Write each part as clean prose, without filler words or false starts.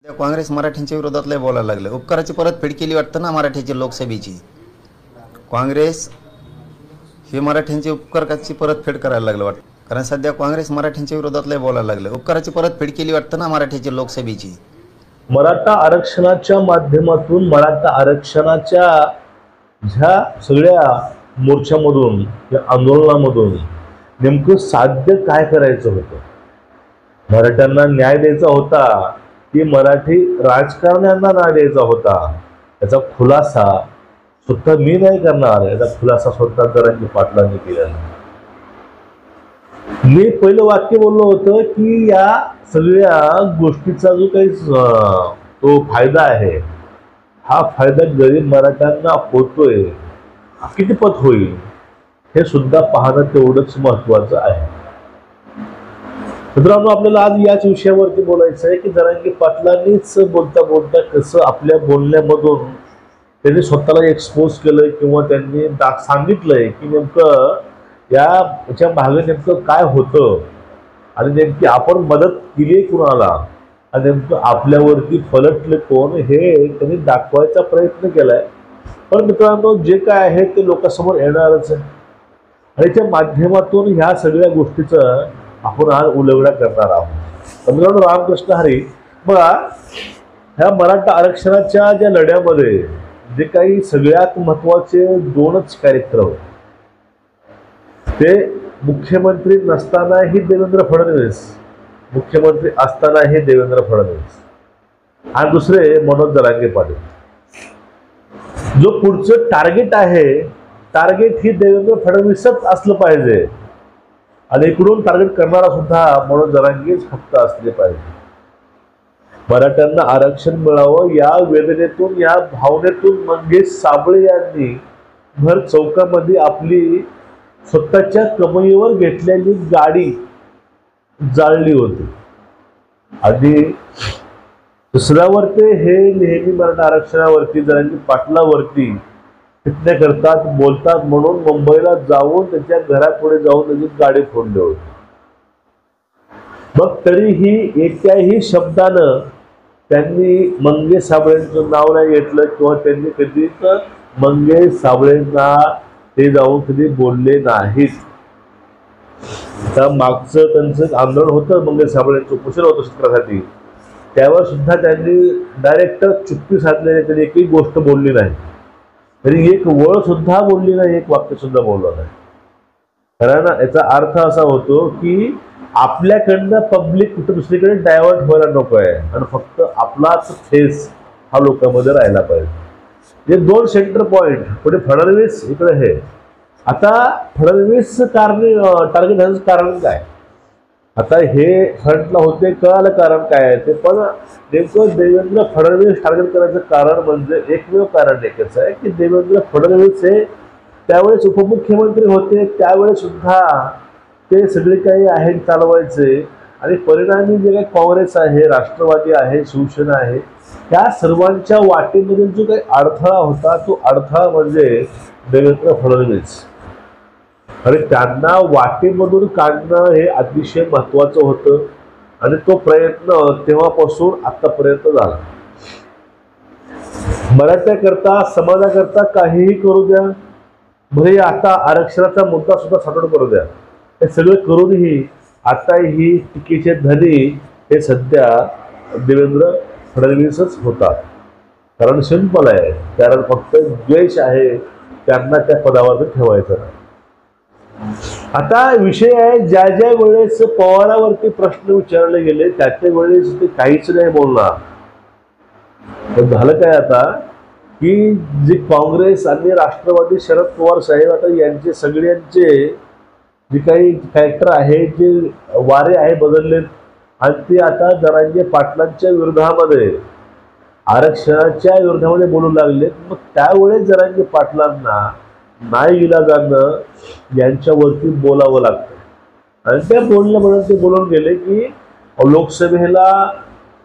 काँग्रेस मराठ्यांच्या विरोधात लय बोलायला लागले. उपकाराची परतफेड केली वाटतं ना मराठ्याची लोकसभेची. काँग्रेस हे मराठ्यांचे उपकाराची परतफेड करायला लागलं वाटतं. कारण सध्या काँग्रेस मराठ्यांच्या विरोधात लय बोलायला लागले. उपकाराची परतफेड केली वाटतं ना मराठ्याची लोकसभेची. मराठा आरक्षणाच्या माध्यमातून मराठा आरक्षणाच्या ह्या सगळ्या मोर्चामधून या आंदोलनामधून नेमकं साध्य काय करायचं होतं. मराठ्यांना न्याय द्यायचा होता की मराठी राजकारण्यांना न्याय द्यायचा होता. याचा खुलासा स्वतः मी नाही करणार. याचा खुलासा स्वतः जरांगे पाटलांनी केला. मी पहिलं वाक्य बोललो होतं की या सगळ्या गोष्टीचा जो काही तो फायदा आहे, हा फायदा गरीब मराठ्यांना होतोय, कितीपत होईल हे सुद्धा पाहणं तेवढंच महत्वाचं आहे. मित्रांनो, आपल्याला आज याच विषयावरती बोलायचं आहे की जरांगे पाटलांनीच बोलता बोलता कसं आपल्या बोलण्यामधून त्यांनी स्वतःला एक्सपोज केलंय किंवा त्यांनी सांगितलंय की नेमकं याच्या मागे नेमकं काय होतं आणि नेमकी आपण मदत केली कुणाला आणि नेमकं आपल्यावरती फलटले कोण हे त्यांनी दाखवायचा प्रयत्न केलाय. पण मित्रांनो, जे काय आहे ते लोकांसमोर येणारच आहे आणि त्या माध्यमातून ह्या सगळ्या गोष्टीचं आपण आज उलगडा करणार आहोत. मित्रांनो, रामकृष्ण हरी. बघा, ह्या मराठा आरक्षणाच्या ज्या लढ्यामध्ये जे काही सगळ्यात महत्वाचे दोनच कार्यक्रम, ते मुख्यमंत्री नसतानाही देवेंद्र फडणवीस, मुख्यमंत्री असतानाही देवेंद्र फडणवीस आणि दुसरे मनोज जरांगे पाटील. जो पुढचं टार्गेट आहे, टार्गेट ही देवेंद्र फडणवीसच असलं पाहिजे आणि इकडून टार्गेट करणारा सुद्धा मनोज जरांगेच फक्त असले पाहिजे. मराठ्यांना आरक्षण मिळावं या वेदनेतून, या भावनेतून मंगेश साबळे यांनी भर चौकामध्ये आपली स्वतःच्या कमाईवर घेतलेली गाडी जाळली होती. आणि दुसऱ्यावर ते हे नेहमी मराठा आरक्षणावरती जरांगे पाटलावरती टिप्पण्या करतात, बोलतात म्हणून मुंबईला जाऊन त्याच्या घरापुढे जाऊन त्याची गाडी फोडली होती. मग तरीही एकाही शब्दानं त्यांनी मंगेश साबळेंचं नाव नाही घेतलं किंवा त्यांनी कधीच मंगेश साबळेंना ते जाऊन कधी बोलले नाहीत. त्या मागचं त्यांचं आंदोलन होतं, मंगेश साबळेंचं उपोषण होतं शेतकऱ्यासाठी, त्यावर सुद्धा त्यांनी डायरेक्ट चुप्पी साधलेली. त्यांनी एकही गोष्ट बोलली नाही, तरी एक वळ सुद्धा बोलली नाही, एक वाक्य सुद्धा बोललं नाही. कारण याचा अर्थ असा होतो की आपल्याकडनं पब्लिक कुठं दुसरीकडे डायव्हर्ट व्हायला नको आहे आणि फक्त आपलाच फेस हा लोकांमध्ये राहिला पाहिजे. हे दोन सेंटर पॉइंट, पुढे फडणवीस, इकडे हे. आता फडणवीस टार्गेट ह्याचं कारण काय? आता हे फ्रंटला होते, कळालं कारण काय आहे ते. पण नेमकं देवेंद्र फडणवीस टार्गेट करायचं कारण म्हणजे एकमेव कारण एकच आहे की देवेंद्र फडणवीस हे त्यावेळेस उपमुख्यमंत्री होते, त्यावेळेस सुद्धा ते सगळे काही आहे चालवायचे आणि परिणामी जे काही काँग्रेस आहे, राष्ट्रवादी आहे, शिवसेना आहे, त्या सर्वांच्या वाटेमधून जो काही अडथळा होता तो अडथळा म्हणजे देवेंद्र फडणवीस. आणि त्यांना वाटेमधून काढणं हे अतिशय महत्वाचं होतं आणि तो प्रयत्न तेव्हापासून आतापर्यंत झाला. मराठ्याकरता, समाजाकरता काहीही करू द्या, भले आता आरक्षणाचा मुद्दा सुद्धा सॉर्ट करू द्या, हे सगळं करूनही आताही टीकेचे धनी हे सध्या देवेंद्र फडणवीसच होतात. कारण सिंपल आहे, कारण फक्त द्वेष आहे, त्यांना त्या पदावर ठेवायचं नाही. आता विषय आहे, ज्या ज्या वेळेस पवारावरती प्रश्न विचारले गेले त्या वेळेस ते काहीच नाही बोलणार. तर झालं काय आता की जे काँग्रेस आणि राष्ट्रवादी शरद पवार साहेब आता यांचे सगळ्यांचे जे काही फॅक्टर आहे, जे वारे आहे बदललेत आणि ते आता जरांगे पाटलांच्या विरोधामध्ये, आरक्षणाच्या विरोधामध्ये बोलू लागलेत. मग त्यावेळेस जरांगे पाटलांना नाही इलाजानं यांच्यावरती बोलावं लागतं आणि त्या बोलण्यामुळे ते बोलून गेले की लोकसभेला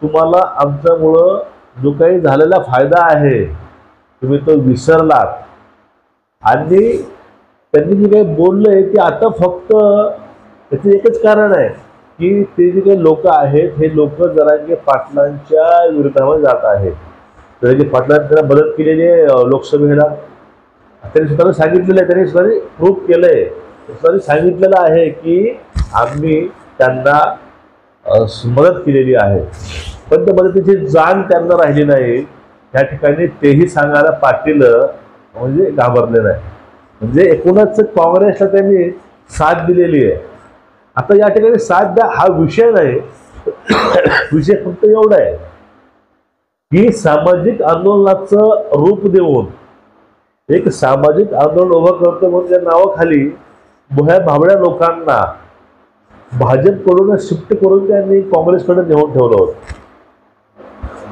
तुम्हाला आमच्यामुळं जो काही झालेला फायदा आहे तुम्ही तो विसरलात. आणि त्यांनी जे काही बोललंय ते आता फक्त त्याचं एकच कारण आहे की ते जे काही लोक आहेत हे लोक जरांगे पाटलांच्या विरोधामध्ये जात आहेत. जरांगे पाटलांनी त्यांना मदत केलेली आहे लोकसभेला. त्यांनी स्वतःला सांगितलेलं आहे, त्यांनी स्वतःने प्रूव्ह केलंय, स्वतःने सांगितलेलं आहे की आम्ही त्यांना मदत केलेली आहे. पण त्या मदतीची जाण त्यांना राहिली नाही. त्या ठिकाणी तेही सांगायला पाटील म्हणजे घाबरले नाही. म्हणजे एकूणच काँग्रेसला त्यांनी साथ दिलेली आहे. आता या ठिकाणी साथ द्या हा विषय नाही, विषय फक्त एवढा आहे की सामाजिक आंदोलनाचं रूप देऊन एक सामाजिक आंदोलन उभं करतो म्हणून त्या नावाखाली भोळ्या भाबड्या लोकांना भाजपकडून शिफ्ट करून त्यांनी काँग्रेसकडे नेऊन ठेवलं होतं.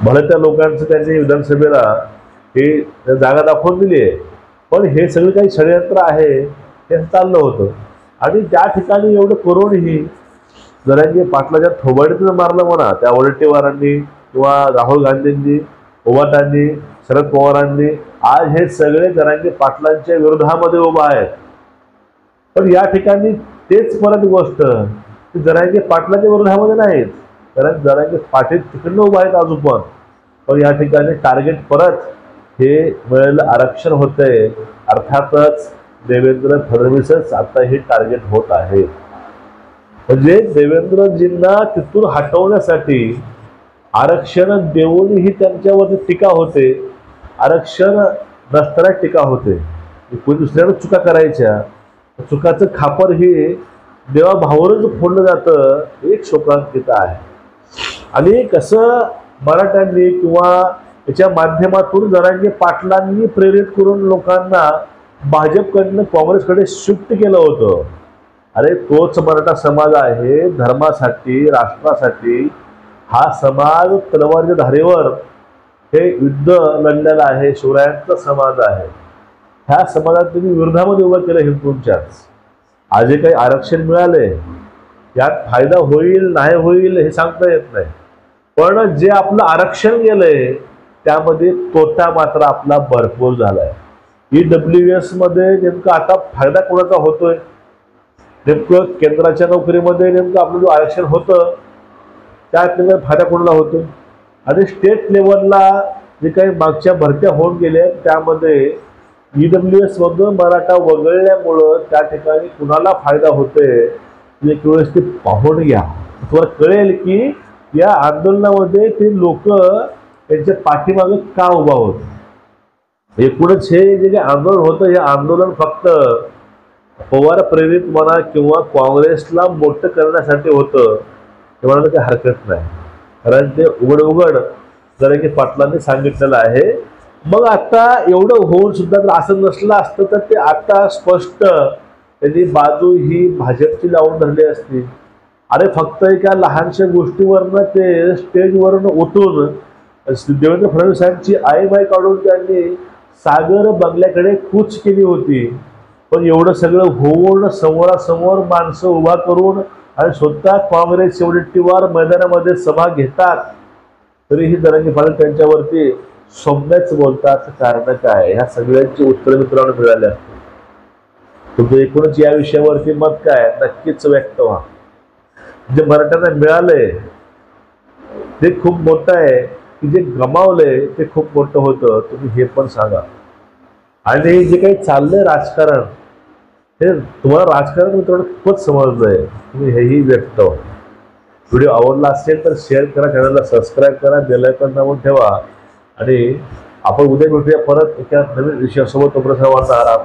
भले त्या लोकांचं त्यांनी विधानसभेला हे जागा दाखवून दिली आहे, पण हे सगळं काही षडयंत्र आहे हे चाललं होतं. आणि त्या ठिकाणी एवढं करूनही जरांगे पाटलाच्या थोबाडीतच मारलं म्हणा त्या वडेट्टीवारांनी किंवा राहुल गांधींनी, ओवाटांनी, शरद पवारांनी. आज हे सगळे जरांगे पाटलांच्या विरोधामध्ये उभा आहेत. पण या ठिकाणी तेच परत गोष्ट जरांगे पाटलाच्या विरोधामध्ये नाहीत, कारण जरांगे पाटील तिकडनं उभा आहेत अजून पण या ठिकाणी टार्गेट परत हे मिळेल आरक्षण होतंय. अर्थातच देवेंद्र फडणवीसच आता हे टार्गेट होत आहे. म्हणजे देवेंद्रजींना तिथून हटवण्यासाठी आरक्षण देऊनही त्यांच्यावरती टीका होते, आरक्षण नसताना टीका होते. कोणी दुसऱ्यानं चुका करायच्या, चुकाचं खापर हे देवाभावावरच फोडलं जातं, एक शोकांतिका आहे. आणि कसं मराठ्यांनी किंवा याच्या माध्यमातून जरांगे पाटलांनी प्रेरित करून लोकांना भाजपकडनं काँग्रेसकडे शिफ्ट केलं होतं. अरे तोच मराठा समाज आहे, धर्मासाठी राष्ट्रासाठी हा समाज तलवारच्या धारेवर हे युद्ध लढलेला आहे, शिवरायांचा समाज आहे. ह्या समाजात तुम्ही विरोधामध्ये उभं केलं हिंदूंच्याच. आज जे काही आरक्षण मिळाले यात फायदा होईल नाही होईल हे सांगता येत नाही, पण जे आपलं आरक्षण गेलंय त्यामध्ये तोटा मात्र आपला भरपूर झालाय. EWS मध्ये नेमकं आता फायदा कोणाचा होतोय? नेमकं केंद्राच्या नोकरीमध्ये नेमकं आपलं जो आरक्षण होतं त्यात नेमका फायदा कोणाला होतोय? आणि स्टेट लेवलला जे काही मागच्या भरत्या होऊन गेल्या त्यामध्ये EWS मधून मराठा वगळल्यामुळं त्या ठिकाणी कुणाला फायदा होतोय एक वेळेस ते पाहून घ्या. तुम्हाला कळेल की या आंदोलनामध्ये ते लोक त्यांच्या पाठीमागे का उभा होत. एकूणच हे जे आंदोलन होतं हे आंदोलन फक्त पवार प्रेरित म्हणा किंवा काँग्रेसला मोठं करण्यासाठी होतं ते म्हणायला काही हरकत नाही, कारण ते उघड जरांगे पाटलांनी सांगितलेलं आहे. मग आता एवढं होऊन सुद्धा जर असं नसलं असतं तर ते आता स्पष्ट त्यांनी बाजू ही भाजपची लावून धरली असती. अरे फक्त एका लहानशा गोष्टीवरनं ते स्टेजवरनं उतरून देवेंद्र फडणवीसांची आईबाई काढून त्यांनी सागर बंगल्याकडे कूच केली होती. पण एवढं सगळं होऊन समोरासमोर माणसं उभा करून आणि स्वतः काँग्रेस वडेट्टीवार मैदानामध्ये सभा घेतात तरीही जरांगे पाटील त्यांच्यावरती सौम्यच बोलतात. कारण काय? ह्या सगळ्यांची उत्तर मित्रांनो मिळाली असते. तुमचं एकूणच या विषयावरती मत काय नक्कीच व्यक्त व्हा. जे मराठ्यांना मिळालंय ते खूप मोठं आहे की जे गमावलंय ते खूप मोठं होतं, तुम्ही हे पण सांगा. आणि जे काही चाललंय राजकारण हे तुम्हाला राजकारण मित्रांनो खूपच समजलंय, तुम्ही हेही व्यक्त व्हा. व्हिडिओ आवडला असेल तर शेअर करा, चॅनलला सबस्क्राईब करा, बेल आयकॉन दाबून ठेवा. आणि आपण उद्या भेटूया परत एका नवीन विषयासोबत. तोपर्यंत सर्वांना आराम.